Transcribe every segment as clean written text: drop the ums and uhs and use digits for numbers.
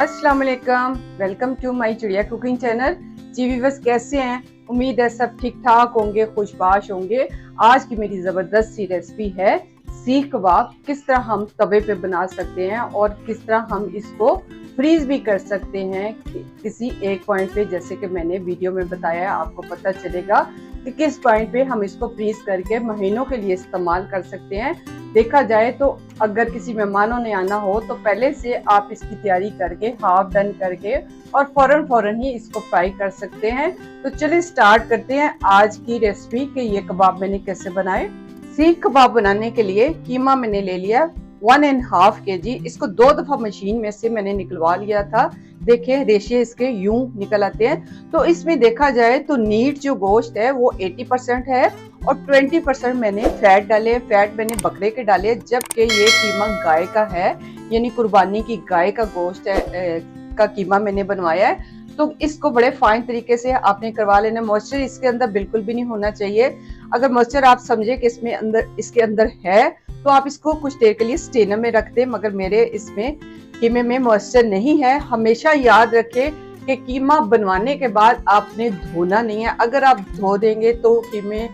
अस्सलाम वालेकुम, welcome to my चिड़िया कुकिंग चैनल। जी व्यूअर्स, कैसे हैं? उम्मीद है सब ठीक ठाक होंगे, खुशबाश होंगे। आज की मेरी ज़बरदस्त सी रेसिपी है सीख कबाब। किस तरह हम तवे पे बना सकते हैं और किस तरह हम इसको फ्रीज भी कर सकते हैं किसी एक पॉइंट पे। जैसे कि मैंने वीडियो में बताया है, आपको पता चलेगा कि किस पॉइंट पे हम इसको फ्रीज करके महीनों के लिए इस्तेमाल कर सकते हैं। देखा जाए तो अगर किसी मेहमानों ने आना हो तो पहले से आप इसकी तैयारी करके हाफ डन करके और फौरन ही इसको फ्राई कर सकते हैं। तो चलिए स्टार्ट करते हैं आज की रेसिपी कि ये कबाब मैंने कैसे बनाए। सीख कबाब बनाने के लिए कीमा मैंने ले लिया 1.5 kg। इसको 2 दफा मशीन में से मैंने निकलवा लिया था। देखिए रेशे इसके यूं निकल आते हैं। तो इसमें देखा जाए तो नीट जो गोश्त है वो 80% है और 20% मैंने फैट डाले। फैट मैंने बकरे के डाले, जबकि ये कीमा गाय का है, यानी कुर्बानी की गाय का गोश्त है का कीमा मैंने बनवाया है। तो इसको बड़े फाइन तरीके से आपने करवा लेना। मॉइस्चर इसके अंदर बिल्कुल भी नहीं होना चाहिए। अगर मॉइस्चर आप समझे कि इसके अंदर है तो आप इसको कुछ देर के लिए स्टेनर में रख दें, मगर मेरे इसमें कीमे में मॉइस्चर नहीं है। हमेशा याद रखें कि कीमा बनवाने के बाद आपने धोना नहीं है। अगर आप धो देंगे तो कीमे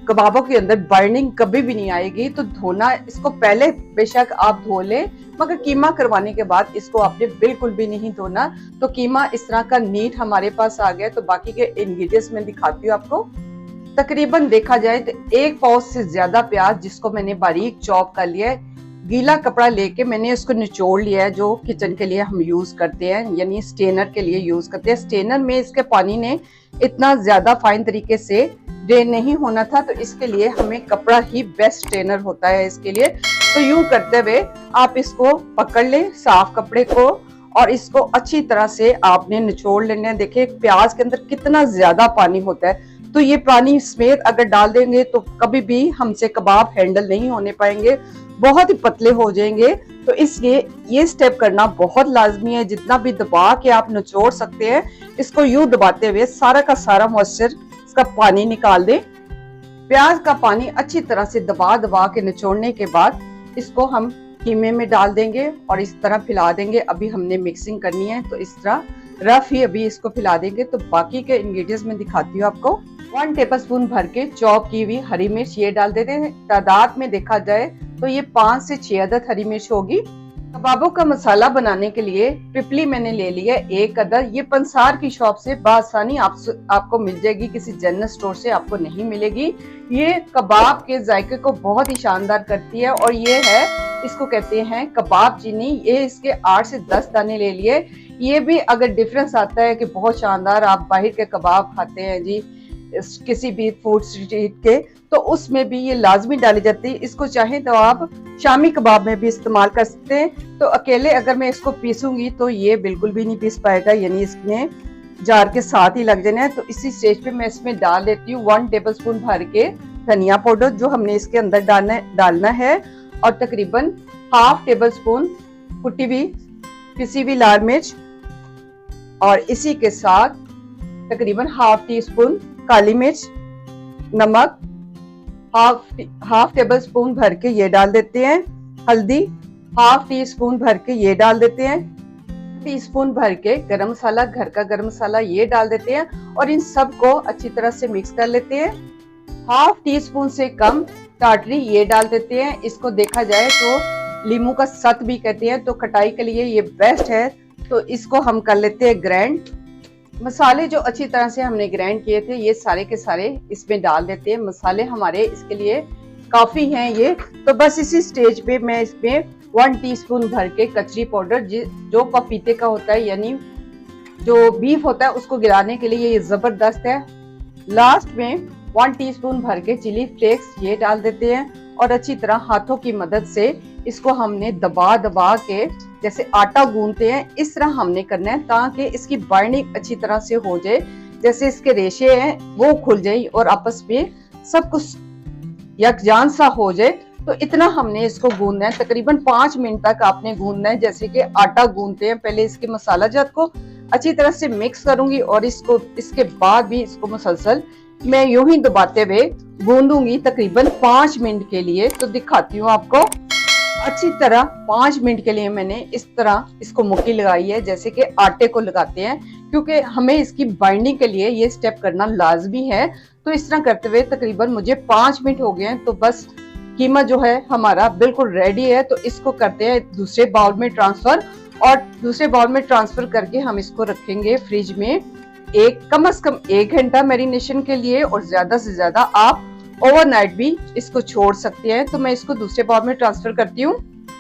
कबाबों के अंदर बर्निंग कभी भी नहीं आएगी। तो धोना, इसको पहले बेशक आप धो लें, मगर कीमा करवाने के बाद इसको आपने बिल्कुल भी नहीं धोना। तो कीमा इस तरह का नीट हमारे पास आ गया। तो बाकी के इंग्रेडिएंट्स मैं दिखाती हूँ आपको। तकरीबन देखा जाए तो 1 पाव से ज्यादा प्याज, जिसको मैंने बारीक चॉप कर लिया है। गीला कपड़ा लेके मैंने इसको निचोड़ लिया है, जो किचन के लिए हम यूज करते हैं, यानी स्टेनर के लिए यूज करते हैं। स्टेनर में इसके पानी ने इतना ज्यादा फाइन तरीके से ड्रेन नहीं होना था, तो इसके लिए हमें कपड़ा ही बेस्ट स्टेनर होता है इसके लिए। तो यूं करते हुए आप इसको पकड़ ले साफ कपड़े को और इसको अच्छी तरह से आपने निचोड़ लेना है। देखिए प्याज के अंदर कितना ज्यादा पानी होता है, तो ये पानी समेत अगर डाल देंगे तो कभी भी हमसे कबाब हैंडल नहीं होने पाएंगे, बहुत ही पतले हो जाएंगे। तो इसलिए ये स्टेप करना बहुत लाजमी है। जितना भी दबा के आप निचोड़ सकते हैं, इसको यूं दबाते हुए सारा का सारा मॉइस्चर इसका पानी निकाल दें। प्याज का पानी अच्छी तरह से दबा के निचोड़ने के बाद इसको हम कीमे में डाल देंगे और इस तरह फैला देंगे। अभी हमने मिक्सिंग करनी है, तो इस तरह रफ ही अभी इसको फैला देंगे। तो बाकी के इंग्रेडिएंट्स में दिखाती हूँ आपको। 1 टेबलस्पून भर के चॉप की हुई हरी मिर्च ये डाल देते हैं। तादाद में देखा जाए तो ये 5 से 6 अदद हरी मिर्च होगी। कबाबों का मसाला बनाने के लिए पिपली मैंने ले लिया 1 अदद। ये पंसार की शॉप से बासानी आपको मिल जाएगी, किसी जनरल स्टोर से आपको नहीं मिलेगी। ये कबाब के जायके को बहुत ही शानदार करती है और ये है, इसको कहते हैं कबाब चीनी। ये इसके 8 से 10 दाने ले लिए। ये भी अगर डिफरेंस आता है कि बहुत शानदार आप बाहर के कबाब खाते हैं जी किसी भी फूड स्ट्रीट के, तो उसमें भी ये लाजमी डाली जाती है। इसको चाहे तो आप शामी कबाब में भी इस्तेमाल कर सकते हैं। तो अकेले अगर मैं इसको पीसूंगी तो ये बिल्कुल भी नहीं पीस पाएगा, यानी इसमें जार के साथ ही लग जाना है। तो इसी स्टेज पे मैं इसमें डाल देती हूँ 1 टेबलस्पून भर के धनिया पाउडर, जो हमने इसके अंदर डालना है, और तकरीबन 1/2 टेबलस्पून कुटी हुई पिसी हुई लाल मिर्च, और इसी के साथ तकरीबन 1/2 टीस्पून काली मिर्च, नमक 1/2 टेबलस्पून भर के ये डाल देते हैं। हल्दी 1/2 टीस्पून भर के ये डाल देते हैं। टीस्पून भर के गरम मसाला, घर का गरम मसाला ये डाल देते हैं और इन सब को अच्छी तरह से मिक्स कर लेते हैं। 1/2 टीस्पून से कम टाटरी ये डाल देते हैं। इसको देखा जाए तो लीमू का सत भी कहते हैं, तो खटाई के लिए ये बेस्ट है। तो इसको हम कर लेते हैं ग्राइंड। मसाले जो अच्छी तरह से हमने ग्राइंड किए थे ये सारे के सारे इसमें डाल देते हैं। मसाले हमारे इसके लिए काफी हैं ये। तो बस इसी स्टेज पे मैं इसमें 1 टीस्पून भर के कचरी पाउडर, जो पपीते का होता है, यानी जो बीफ होता है, उसको गिराने के लिए ये जबरदस्त है। लास्ट में 1 टीस्पून भर के चिली फ्लेक्स ये डाल देते हैं और अच्छी तरह हाथों की मदद से इसको हमने दबा के जैसे आटा गूंथते हैं, इस तरह हमने करना है, ताकि इसकी बाइंडिंग अच्छी तरह से हो जाए। जैसे इसके रेशे हैं वो खुल जाए और आपस में सब कुछ यकजान सा हो जाए। तो इतना हमने इसको गूंदना है। तकरीबन 5 मिनट तक आपने गूंदना है, जैसे कि आटा गूंथते हैं। पहले इसके मसाला जात को अच्छी तरह से मिक्स करूंगी और इसके बाद भी इसको मुसलसल मैं यूं ही दबाते हुए गूंदूंगी तकरीबन 5 मिनट के लिए। तो दिखाती हूँ आपको। अच्छी तरह 5 मिनट के लिए मैंने इस तरह इसको मुक्की लगाई है, जैसे कि आटे को लगाते हैं, क्योंकि हमें इसकी बाइंडिंग के लिए ये स्टेप करना लाजमी है। तो इस तरह करते हुए तकरीबन मुझे 5 मिनट हो गए हैं। तो बस कीमा जो है हमारा बिल्कुल रेडी है। तो इसको करते हैं दूसरे बाउल में ट्रांसफर, और दूसरे बाउल में ट्रांसफर करके हम इसको रखेंगे फ्रिज में कम से कम 1 घंटा मैरिनेशन के लिए, और ज्यादा से ज्यादा आप ओवरनाइट भी इसको छोड़ सकते हैं। तो मैं इसको दूसरे बाउल में ट्रांसफर करती हूँ।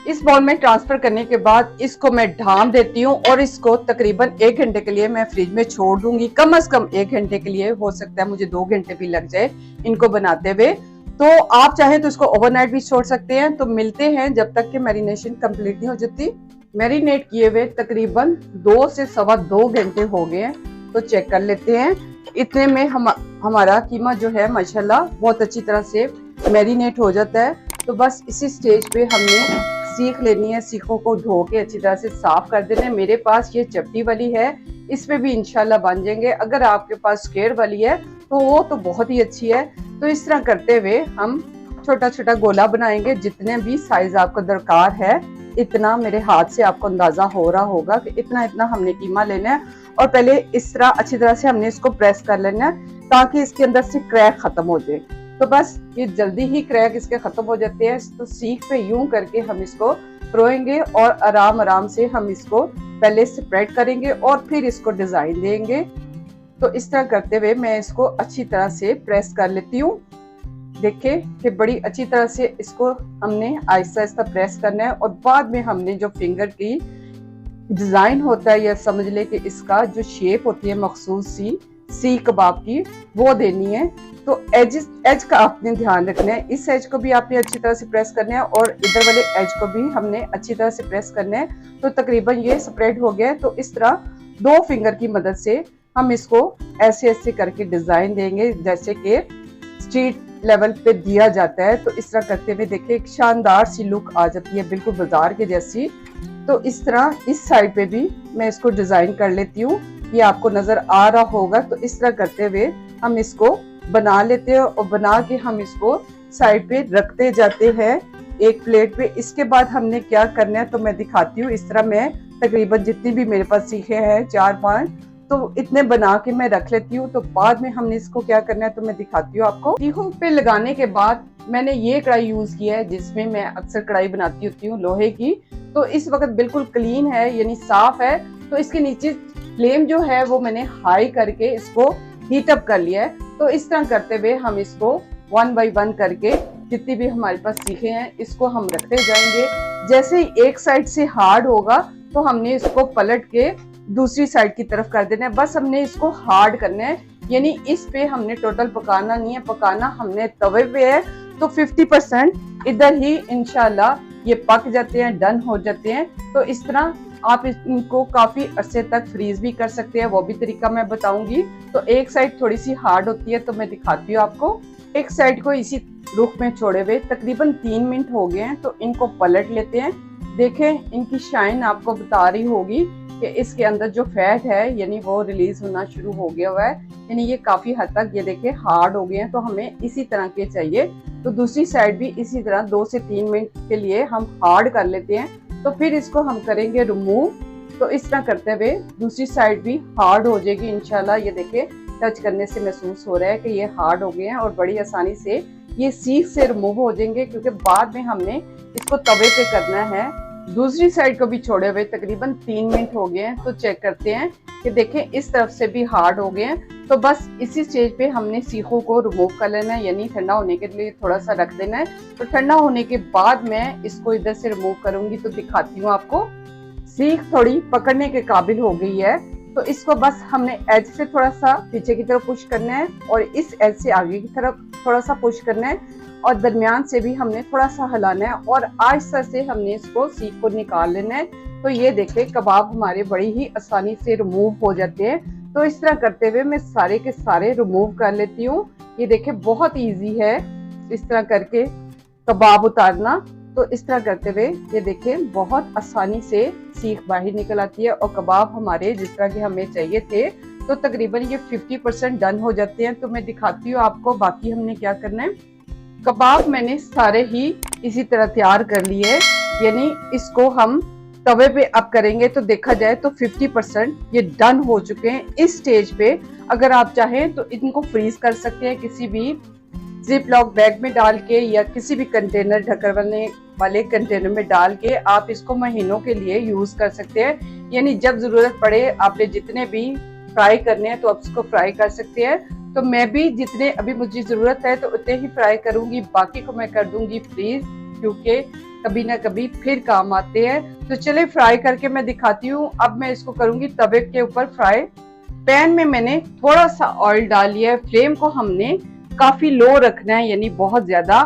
इस बाउल में ट्रांसफर करने के बाद इसको मैं ढाँप देती हूँ, और इसको तकरीबन 1 घंटे के लिए मैं फ्रिज में छोड़ दूंगी। कम से कम 1 घंटे के लिए, हो सकता है मुझे 2 घंटे भी लग जाए इनको बनाते हुए। तो आप चाहे तो इसको ओवरनाइट भी छोड़ सकते हैं। तो मिलते हैं जब तक कि मैरिनेशन कंप्लीट नहीं हो जाती। मैरिनेट किए हुए तकरीबन 2 से सवा 2 घंटे हो गए हैं। तो चेक कर लेते हैं। इतने में हमारा कीमा जो है माशाल्लाह बहुत अच्छी तरह से मैरिनेट हो जाता है। तो बस इसी स्टेज पे हमने सीख लेनी है। सीखों को धो के अच्छी तरह से साफ कर देना है। मेरे पास ये चपटी वाली है, इसमें भी इंशाल्लाह बन जाएंगे। अगर आपके पास स्क्वायर वाली है तो वो तो बहुत ही अच्छी है। तो इस तरह करते हुए हम छोटा छोटा गोला बनाएंगे। जितने भी साइज आपको दरकार है, इतना मेरे हाथ से आपको अंदाजा हो रहा होगा कि इतना इतना हमने कीमा लेना है। और पहले इस तरह अच्छी तरह से हमने इसको प्रेस कर लेना है, ताकि इसके अंदर से क्रैक खत्म हो जाए। तो बस ये जल्दी ही क्रैक इसके खत्म हो जाते हैं। तो सीख पे यूं करके हम इसको रोएंगे, और आराम आराम से हम इसको पहले स्प्रेड करेंगे और फिर इसको डिजाइन देंगे। तो इस तरह करते हुए मैं इसको अच्छी तरह से प्रेस कर लेती हूँ। देखिए कि बड़ी अच्छी तरह से इसको हमने आहिस्ता आहिस्ता प्रेस करना है, और बाद में हमने जो फिंगर की डिजाइन होता है, या समझ ले कि इसका जो शेप होती है मखसूस सी सीख कबाब की, वो देनी है। तो एज का आपने ध्यान रखना है। इस एज को भी आपने अच्छी तरह से प्रेस करना है, और इधर वाले एज को भी हमने अच्छी तरह से प्रेस करना है। तो तकरीबन ये स्प्रेड हो गया है। तो इस तरह 2 फिंगर की मदद से हम इसको ऐसे ऐसे करके डिजाइन देंगे, जैसे कि स्ट्रीट लेवल पे दिया जाता है। तो इस तरह करते हुए देखिए एक शानदार सी लुक आ जाती है, बिल्कुल बाजार के जैसी। तो इस तरह इस साइड पे भी मैं इसको डिजाइन कर लेती हूँ। ये आपको नजर आ रहा होगा। तो इस तरह करते हुए हम इसको बना लेते हैं, और बना के हम इसको साइड पे रखते जाते हैं एक प्लेट पे। इसके बाद हमने क्या करना है तो मैं दिखाती हूँ। इस तरह मैं तकरीबन जितनी भी मेरे पास सीखे हैं 4-5, तो इतने बना के मैं रख लेती हूँ। तो बाद में हमने इसको क्या करना है तो मैं दिखाती हूँ आपको। सीखों पे लगाने के बाद मैंने ये कढ़ाई यूज किया है, जिसमें मैं अक्सर कढ़ाई बनाती होती हूँ लोहे की। तो इस वक्त बिल्कुल क्लीन है, यानी साफ है। तो इसके नीचे फ्लेम जो है वो मैंने हाई करके इसको हीट अप कर लिया है। तो इस तरह करते हुए हम इसको 1 बाय 1 करके जितनी भी हमारे पास सीखे हैं इसको हम रखते जाएंगे। जैसे ही एक साइड से हार्ड होगा तो हमने इसको पलट के दूसरी साइड की तरफ कर देना है। बस हमने इसको हार्ड करना है, यानी इस पे हमने टोटल पकाना नहीं है। पकाना हमने तवे पे है। तो 50% इधर ही इंशाल्लाह ये पक जाते हैं, डन हो जाते हैं। तो इस तरह आप इनको काफी अरसे तक फ्रीज भी कर सकते हैं, वो भी तरीका मैं बताऊंगी। तो एक साइड थोड़ी सी हार्ड होती है, तो मैं दिखाती हूँ आपको। एक साइड को इसी रुख में छोड़े हुए तकरीबन 3 मिनट हो गए हैं। तो इनको पलट लेते हैं। देखें इनकी शाइन आपको बता रही होगी कि इसके अंदर जो फैट है यानी वो रिलीज होना शुरू हो गया हुआ है, यानी ये काफी हद तक ये देखें हार्ड हो गए हैं। तो हमें इसी तरह के चाहिए। तो दूसरी साइड भी इसी तरह 2 से 3 मिनट के लिए हम हार्ड कर लेते हैं। तो फिर इसको हम करेंगे रिमूव। तो इस तरह करते हुए दूसरी साइड भी हार्ड हो जाएगी इंशाल्लाह। ये देखें टच करने से महसूस हो रहा है कि ये हार्ड हो गए हैं, और बड़ी आसानी से ये सीख से रिमूव हो जाएंगे, क्योंकि बाद में हमने इसको तवे पे करना है। दूसरी साइड को भी छोड़े हुए तकरीबन 3 मिनट हो गए हैं। तो चेक करते हैं कि देखें इस तरफ से भी हार्ड हो गए हैं। तो बस इसी स्टेज पे हमने सीखों को रिमूव कर लेना है, यानी ठंडा होने के लिए थोड़ा सा रख देना है। तो ठंडा होने के बाद मैं इसको इधर से रिमूव करूंगी। तो दिखाती हूँ आपको। सीख थोड़ी पकड़ने के काबिल हो गई है। तो इसको बस हमने एज से थोड़ा सा पीछे की तरफ पुश करना है, और इस एज से आगे की तरफ थोड़ा सा पुश करना है, और दरमियान से भी हमने थोड़ा सा हिलाना है, और आहिस्ता से हमने इसको सीख को निकाल लेना है। तो ये देखें कबाब हमारे बड़ी ही आसानी से रिमूव हो जाते हैं। तो इस तरह करते हुए मैं सारे के सारे रिमूव कर लेती हूँ। ये देखें बहुत इजी है इस तरह करके कबाब उतारना। तो इस तरह करते हुए ये देखें बहुत आसानी से सीख बाहर निकल आती है, और कबाब हमारे जिस तरह के हमें चाहिए थे तो तकरीबन ये 50% डन हो जाते हैं। तो मैं दिखाती हूँ आपको बाकी हमने क्या करना है। कबाब मैंने सारे ही इसी तरह तैयार कर लिए। यानी इसको हम तवे पे अब करेंगे तो देखा जाए तो 50% ये डन हो चुके हैं। इस स्टेज पे अगर आप चाहें तो इनको फ्रीज कर सकते हैं किसी भी जिप लॉक बैग में डाल के या किसी भी कंटेनर ढकने वाले कंटेनर में डाल के आप इसको महीनों के लिए यूज कर सकते हैं। यानी जब जरूरत पड़े आपने जितने भी फ्राई करने हैं तो आप इसको फ्राई कर सकते हैं। तो मैं भी जितने अभी मुझे जरूरत है तो उतने ही फ्राई करूंगी, बाकी को मैं कर दूंगी फ्रीज, क्योंकि कभी ना कभी फिर काम आते हैं। तो चले फ्राई करके मैं दिखाती हूँ। अब मैं इसको करूंगी तवे के ऊपर फ्राई। पैन में मैंने थोड़ा सा ऑयल डाल लिया है। फ्लेम को हमने काफी लो रखना है, यानी बहुत ज्यादा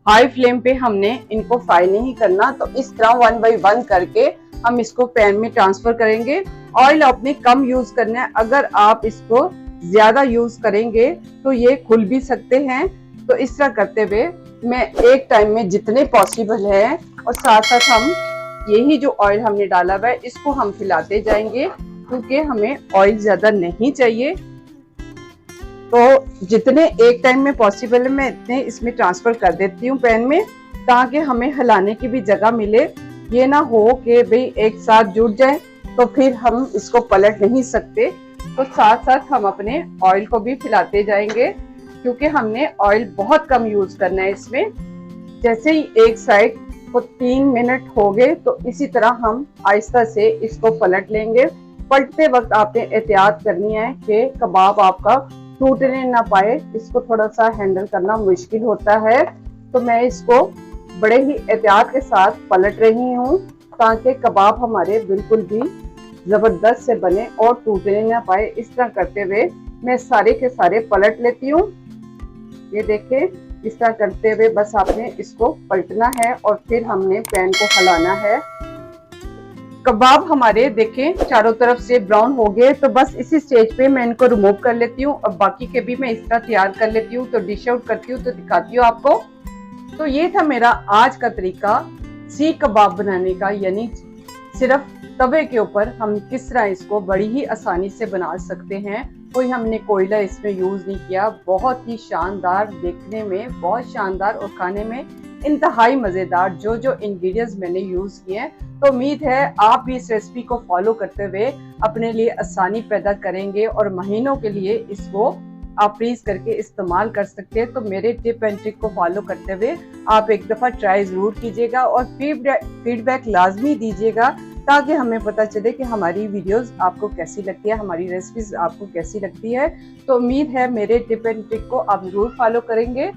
हाई फ्लेम पे हमने इनको फ्राई नहीं करना। तो इस तरह 1 बाय 1 करके हम इसको पैन में ट्रांसफर करेंगे। ऑयल आपने कम यूज करना है, अगर आप इसको ज्यादा यूज करेंगे तो ये खुल भी सकते हैं। तो इस तरह करते हुए मैं एक टाइम में जितने पॉसिबल है और साथ साथ हम यही जो ऑयल हमने डाला हुआ है इसको हम फैलाते जाएंगे, क्योंकि हमें ऑयल ज्यादा नहीं चाहिए। तो जितने एक टाइम में पॉसिबल है मैं इतने इसमें ट्रांसफर कर देती हूँ पैन में, ताकि हमें हिलाने की भी जगह मिले। ये ना हो कि भाई एक साथ जुट जाए तो फिर हम इसको पलट नहीं सकते। तो साथ साथ हम अपने ऑयल को भी फैलाते जाएंगे, क्योंकि हमने ऑयल बहुत कम यूज करना है इसमें। जैसे ही एक साइड को 3 मिनट हो गए तो इसी तरह हम आहिस्ता से इसको पलट लेंगे। पलटते वक्त आपने एहतियात करनी है कि कबाब आपका टूटने ना पाए। इसको थोड़ा सा हैंडल करना मुश्किल होता है, तो मैं इसको बड़े ही एहतियात के साथ पलट रही हूँ, ताकि कबाब हमारे बिल्कुल भी जबरदस्त से बने और टूटने ना पाए। इस तरह करते हुए मैं सारे के सारे पलट लेती हूँ। ये देखें, इस तरह करते हुए बस आपने इसको पलटना है और फिर हमने पैन को हिलाना है। कबाब हमारे देखें चारों तरफ से ब्राउन हो गए, तो बस इसी स्टेज पे मैं इनको रिमूव कर लेती हूँ और बाकी के भी मैं इस तरह तैयार कर लेती हूँ। तो डिश आउट करती हूँ तो दिखाती हूँ आपको। तो ये था मेरा आज का तरीका सीख कबाब बनाने का, यानी सिर्फ तवे के ऊपर हम किस तरह इसको बड़ी ही आसानी से बना सकते हैं। कोई हमने कोयला इसमें यूज नहीं किया। बहुत ही शानदार, देखने में बहुत शानदार और खाने में इंतहाई मजेदार जो जो इंग्रेडिएंट्स मैंने यूज किए हैं। तो उम्मीद है आप भी इस रेसिपी को फॉलो करते हुए अपने लिए आसानी पैदा करेंगे और महीनों के लिए इसको आप फ्रीज करके इस्तेमाल कर सकते हैं। तो मेरे टिप एंड ट्रिक को फॉलो करते हुए आप एक दफा ट्राई जरूर कीजिएगा और फीडबैक लाजमी दीजिएगा, ताकि हमें पता चले कि हमारी वीडियोस आपको कैसी लगती है, हमारी रेसिपीज आपको कैसी लगती है। तो उम्मीद है मेरे टिप एंड ट्रिक को आप जरूर फॉलो करेंगे।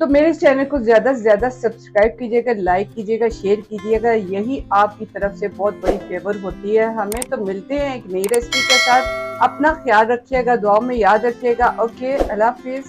तो मेरे इस चैनल को ज्यादा से ज्यादा सब्सक्राइब कीजिएगा, लाइक कीजिएगा, शेयर कीजिएगा। यही आपकी तरफ से बहुत बड़ी फेवर होती है हमें। तो मिलते हैं एक नई रेसिपी के साथ। अपना ख्याल रखिएगा, दुआ में याद रखिएगा। ओके, अल्लाह हाफिज।